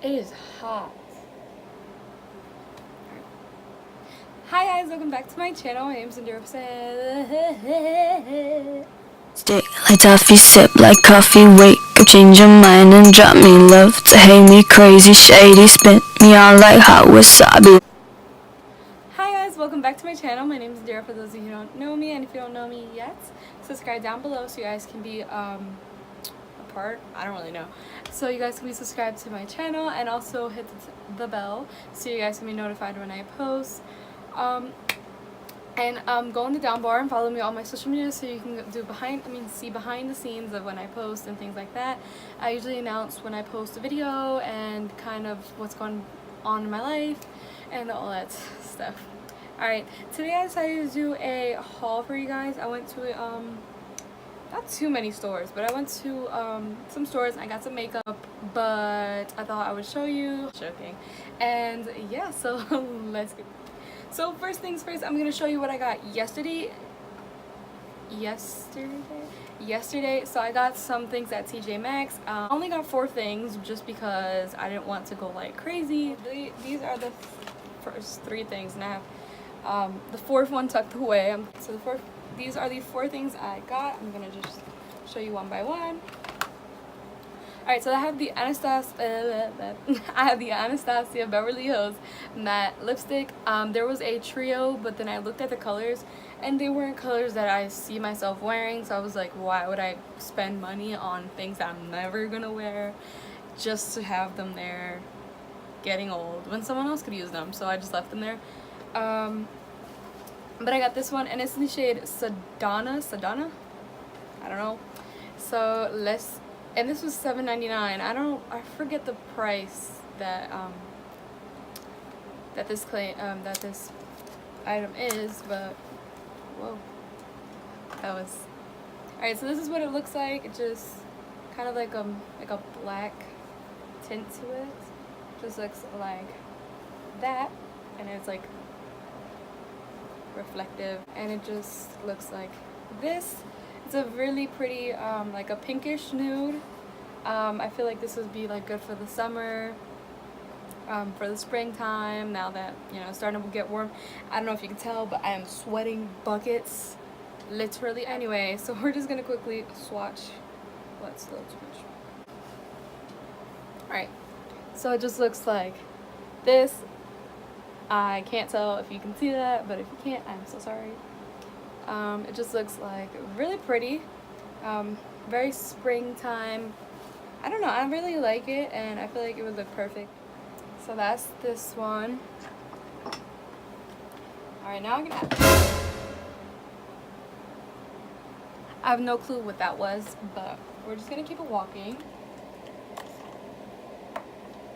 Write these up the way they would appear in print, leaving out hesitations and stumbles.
It is hot. Hi guys, welcome back to my channel. My name is indrakassandra. Stick like toffee, sip like coffee, wake up, change your mind and drop me. Love to hate me, crazy, shady, spin me on like hot wasabi. Hi guys, welcome back to my channel. My name is Indira for those of you who don't know me, and if you don't know me yet, subscribe down below so you guys can be apart. I don't really know. So you guys can be subscribed to my channel and also hit the bell so you guys can be notified when I post. Go in the down bar and follow me on all my social media so you can see behind the scenes of when I post and things like that. I usually announce when I post a video and kind of what's going on in my life and all that stuff. Alright, today I decided to do a haul for you guys. I went to not too many stores, but I went to some stores and I got some makeup, but I thought I would show you. Joking. And yeah, so let's get. So first things first, I'm gonna show you what I got yesterday. So I got some things at TJ Maxx. I only got 4 things just because I didn't want to go like crazy. These are the first 3 things, and I have the 4th one tucked away. These are the 4 things I got. I'm gonna just show you one by one. Alright, so I have the Anastasia Beverly Hills matte lipstick. There was a trio, but then I looked at the colors and they weren't colors that I see myself wearing, so I was like, why would I spend money on things that I'm never gonna wear just to have them there getting old when someone else could use them? So I just left them there. But I got this one and it's in the shade Sedona? I don't know. So and this was $7.99. I forget the price that this item is, but whoa, that was. Alright, so this is what it looks like. It just kind of like a black tint to it. Just looks like that, and it's like reflective, and it just looks like this. It's a really pretty like a pinkish nude. I feel like this would be like good for the summer, for the springtime, now that it's starting to get warm. I don't know if you can tell, but I am sweating buckets literally. Anyway, so we're just gonna quickly swatch. Let's swatch. Alright, so it just looks like this. I can't tell if you can see that, but if you can't, I'm so sorry. It just looks like really pretty, very springtime. I don't know, I really like it and I feel like it would look perfect. So that's this one. Alright, now I'm gonna I have no clue what that was, but we're just gonna keep it walking.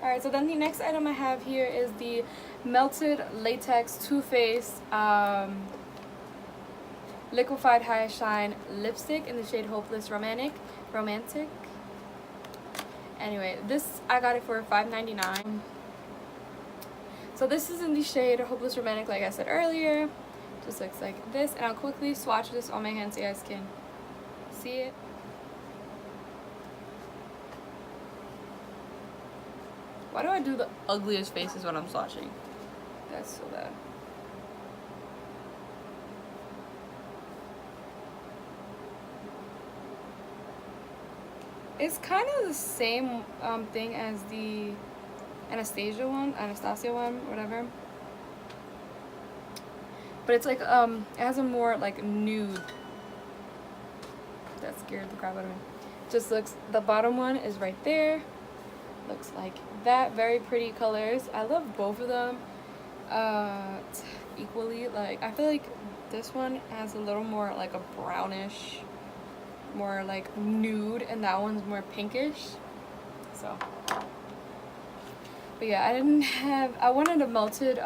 Alright, so then the next item I have here is the Melted Latex Too Faced Liquefied High Shine Lipstick in the shade Hopeless Romantic. Anyway, this I got it for $5.99. So this is in the shade Hopeless Romantic, like I said earlier. Just looks like this, and I'll quickly swatch this on my hand so you guys can see it. Why do I do the ugliest faces when I'm swatching? That's so bad. It's kind of the same thing as the Anastasia one, whatever. But it's like it has a more like nude. That scared the crap out of me. Just looks, the bottom one is right there. Looks like that. Very pretty colors. I love both of them equally. Like, I feel like this one has a little more like a brownish, more like nude, and that one's more pinkish. So, but yeah, I wanted a melted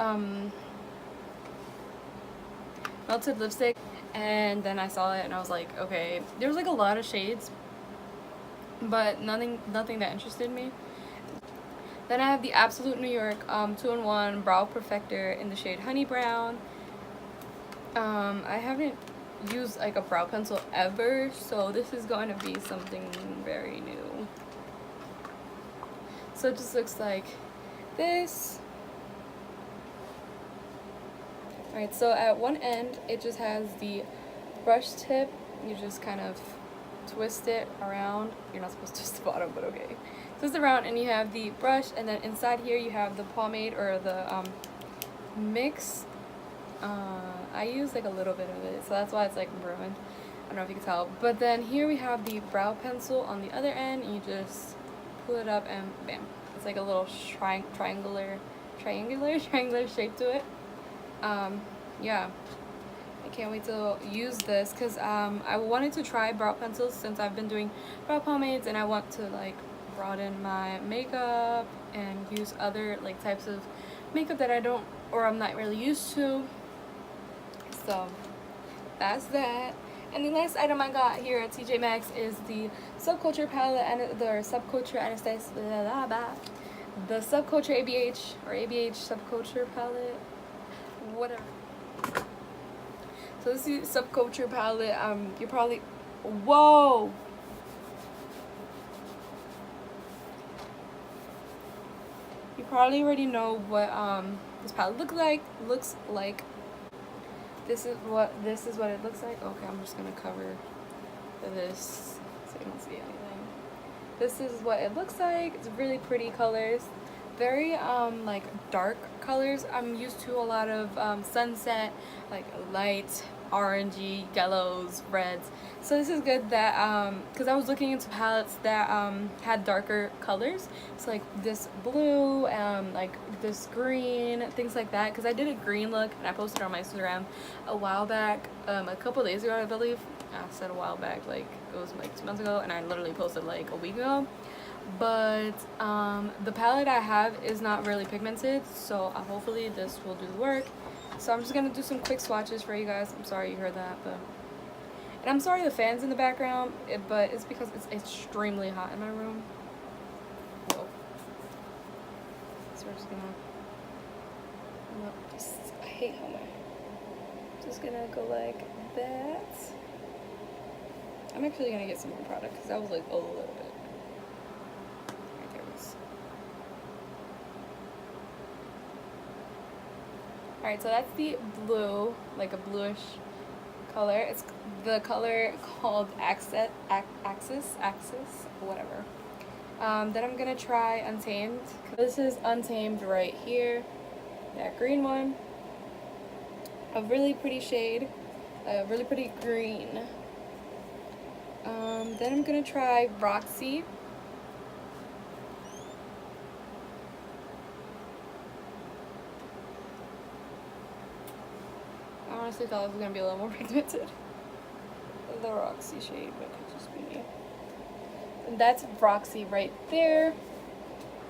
lipstick, and then I saw it and I was like, okay, there was like a lot of shades, but nothing that interested me. Then I have the Absolute New York 2-in-1 Brow Perfector in the shade Honey Brown. I haven't used like a brow pencil ever, so this is going to be something very new. So it just looks like this. Alright, so at one end it just has the brush tip. You just kind of twist it around. You're not supposed to twist the bottom, but okay. Twist it around and you have the brush, and then inside here you have the pomade or the mix. I use like a little bit of it, so that's why it's like ruined. I don't know if you can tell. But then here we have the brow pencil on the other end, and you just pull it up and bam. It's like a little triangular shape to it. Yeah. I can't wait to use this because I wanted to try brow pencils since I've been doing brow pomades, and I want to like broaden my makeup and use other like types of makeup that I don't, or I'm not really used to. So that's that. And the last item I got here at TJ Maxx is the Subculture palette and the Subculture Anastasia, the Subculture ABH or ABH Subculture palette, whatever. So this is the Subculture palette. You probably, whoa. You probably already know what this palette looks like. This is what it looks like. Okay, I'm just gonna cover this so you don't see anything. This is what it looks like. It's really pretty colors, very like dark colors. I'm used to a lot of sunset, like light orangey, yellows, reds. So this is good that because I was looking into palettes that had darker colors. So like this blue, like this green, things like that. Because I did a green look and I posted it on my Instagram a while back, a couple days ago I believe. I said a while back, like it was like 2 months ago, and I literally posted like a week ago. But the palette I have is not really pigmented, so hopefully this will do the work. So I'm just gonna do some quick swatches for you guys. I'm sorry you heard that, but and I'm sorry the fan's in the background, but it's because it's extremely hot in my room. Whoa. So we're just gonna, I hate how my, just gonna go like that. I'm actually gonna get some more product because that was like a little bit. Right there it is. Alright, so that's the blue, like a bluish color. It's the color called Axis, whatever. Then I'm gonna try Untamed. This is Untamed right here. That green one. A really pretty shade, a really pretty green. Then I'm gonna try Roxy. I honestly thought it was gonna be a little more pigmented. The Roxy shade, but it could just be me. And that's Roxy right there.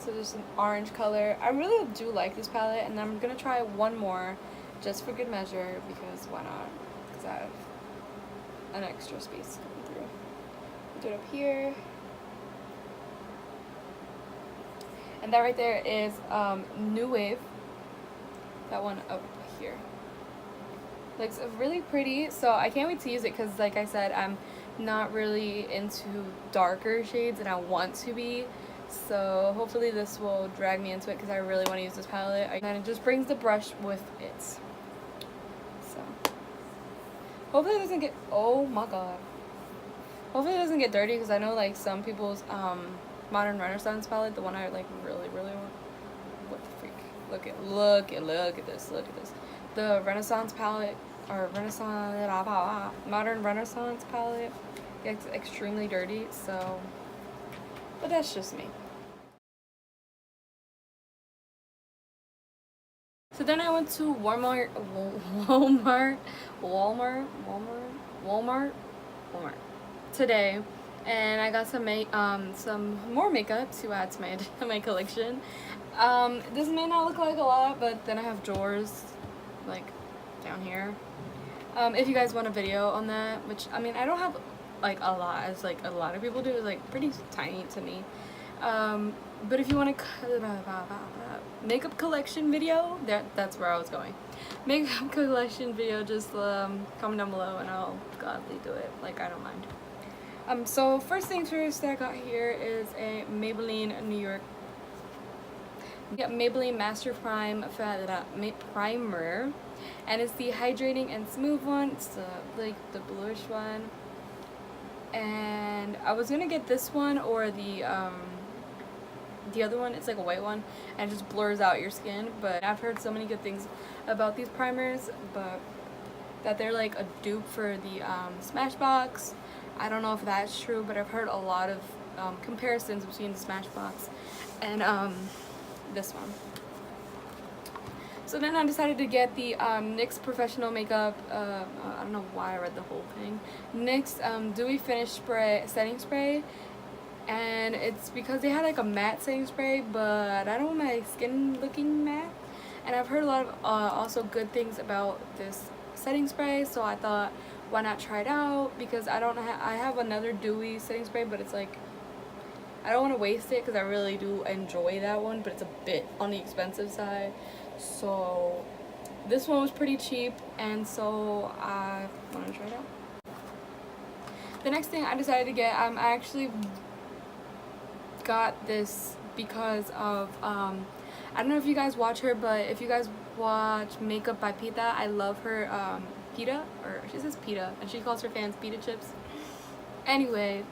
So there's an orange color. I really do like this palette, and I'm gonna try one more just for good measure, because why not? Because I have an extra space coming through. Do it up here. And that right there is New Wave. That one up here. Looks really pretty, so I can't wait to use it because, like I said, I'm not really into darker shades and I want to be. So hopefully this will drag me into it because I really want to use this palette. And it just brings the brush with it. So hopefully it doesn't get, oh my god. Hopefully it doesn't get dirty because I know like some people's Modern Renaissance palette, the one I like really want. What the freak? Look at this. The Renaissance palette, or Modern Renaissance palette gets extremely dirty, so, but that's just me. So then I went to Walmart today, and I got some more makeup to add to my collection. This may not look like a lot, but then I have drawers like down here. If you guys want a video on that, which I mean I don't have like a lot as like a lot of people do, it's like pretty tiny to me. But if you want a makeup collection video, that's where I was going. Makeup collection video, just comment down below and I'll gladly do it. Like, I don't mind. So first things first that I got here is a Maybelline New York Get Maybelline Master Prime Primer, and it's the hydrating and smooth one. It's the bluish one. And I was gonna get this one or the other one. It's like a white one and it just blurs out your skin, but I've heard so many good things about these primers, but that they're like a dupe for the Smashbox. I don't know if that's true, but I've heard a lot of comparisons between the Smashbox and this one. So then I decided to get the NYX Professional Makeup, I don't know why I read the whole thing, NYX Dewy Finish Spray, Setting Spray, and it's because they had like a matte setting spray, but I don't want my skin looking matte, and I've heard a lot of also good things about this setting spray, so I thought, why not try it out, because I have another dewy setting spray, but it's like, I don't want to waste it because I really do enjoy that one, but it's a bit on the expensive side. So this one was pretty cheap, and so I want to try it out. The next thing I decided to get, I actually got this because of I don't know if you guys watch her, but if you guys watch Makeup by Pita, I love her. Pita, or she says Pita, and she calls her fans Pita Chips. Anyway,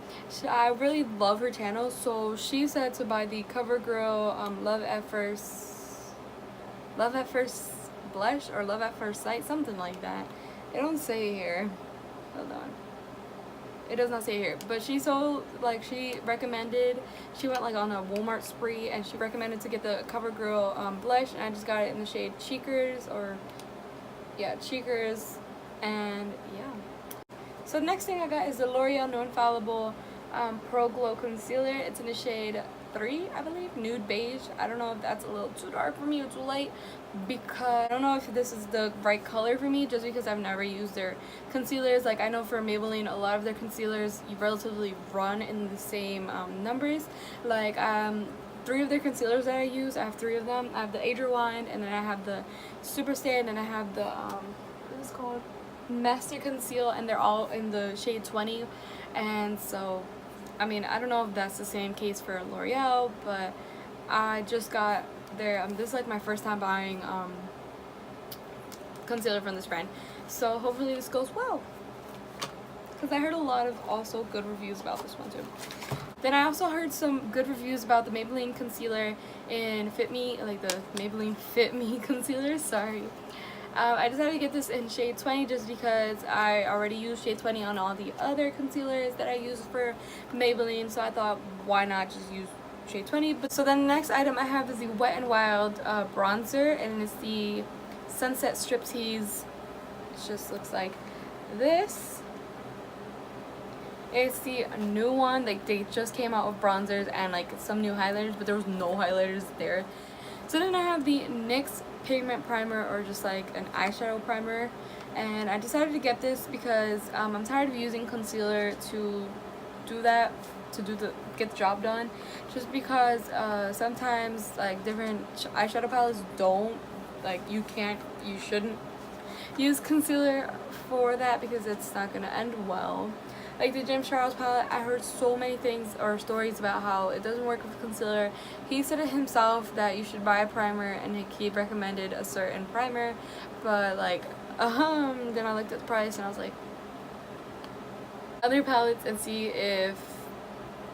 I really love her channel, so she said to buy the CoverGirl Love at First Blush or Love at First Sight, something like that. It don't say here. Hold on. It does not say here, but she recommended, she went like on a Walmart spree, and she recommended to get the CoverGirl blush, and I just got it in the shade Cheekers, and yeah. So the next thing I got is the L'Oreal No Infallible Pro Glow Concealer. It's in the shade 3, I believe, nude beige. I don't know if that's a little too dark for me or too light, because I don't know if this is the right color for me, just because I've never used their concealers. Like, I know for Maybelline, a lot of their concealers you relatively run in the same numbers. Like 3 of their concealers that I use, I have 3 of them. I have the Age Rewind, and then I have the Super Stay, and then I have the what is it called, Master Conceal, and they're all in the shade 20. And so, I mean, I don't know if that's the same case for L'Oreal, but I just got their this is like my first time buying concealer from this brand, so hopefully this goes well, because I heard a lot of also good reviews about this one too. Then I also heard some good reviews about the Maybelline concealer in Fit Me, like the Maybelline Fit Me concealer, sorry. I decided to get this in shade 20 just because I already used shade 20 on all the other concealers that I use for Maybelline, so I thought, why not just use shade 20. But so then the next item I have is the Wet n Wild bronzer, and it's the Sunset Striptease. It just looks like this. It's the new one. Like, they just came out with bronzers and like some new highlighters, but there was no highlighters there. So then I have the NYX pigment primer, or just like an eyeshadow primer, and I decided to get this because I'm tired of using concealer to get the job done, just because sometimes like different eyeshadow palettes don't, like, you shouldn't use concealer for that because it's not gonna end well. Like the James Charles palette, I heard so many things or stories about how it doesn't work with concealer. He said it himself that you should buy a primer, and he recommended a certain primer, but like, then I looked at the price and I was like, other palettes, and see if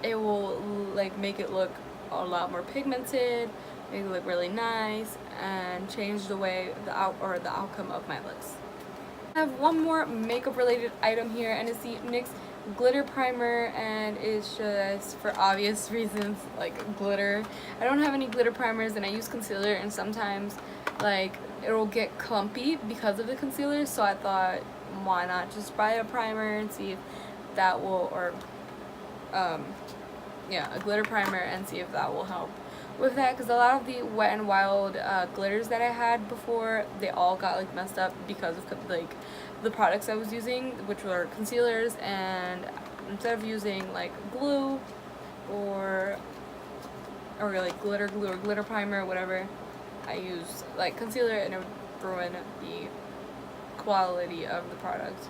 it will like make it look a lot more pigmented, make it look really nice, and change the way the outcome of my looks. I have one more makeup related item here, and it's the NYX glitter primer, and it's just for obvious reasons, like glitter. I don't have any glitter primers, and I use concealer, and sometimes like it will get clumpy because of the concealer, so I thought, why not just buy a primer and see if that will, or a glitter primer, and see if that will help with that, because a lot of the Wet n Wild glitters that I had before, they all got like messed up because of like the products I was using, which were concealers, and instead of using like glue or like glitter glue or glitter primer or whatever, I used like concealer, and it would ruin the quality of the product.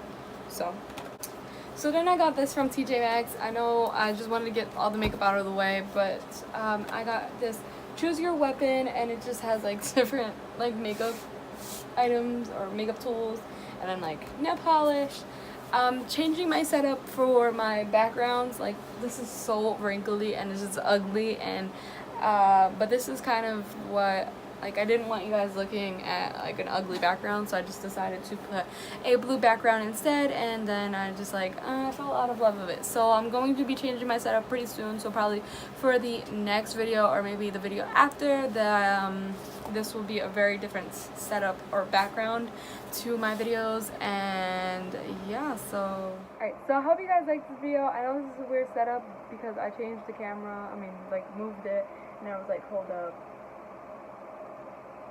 So then I got this from TJ Maxx. I know I just wanted to get all the makeup out of the way, but I got this choose your weapon, and it just has like different like makeup items or makeup tools, and then like nail polish. Changing my setup for my backgrounds. Like, this is so wrinkly and it's just ugly, and but this is kind of what, like, I didn't want you guys looking at like an ugly background, so I just decided to put a blue background instead, and then I just like I fell out of love of it. So I'm going to be changing my setup pretty soon, so probably for the next video or maybe the video after that, this will be a very different setup or background to my videos. And yeah, so alright, so I hope you guys liked this video. I know this is a weird setup because I changed the camera, like moved it, and I was like, hold up,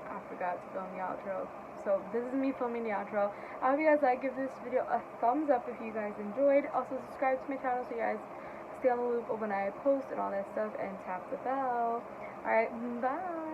I forgot to film the outro. So this is me filming the outro. I hope you guys like. Give this video a thumbs up if you guys enjoyed. Also subscribe to my channel so you guys stay on the loop of when I post and all that stuff, and tap the bell. Alright, bye.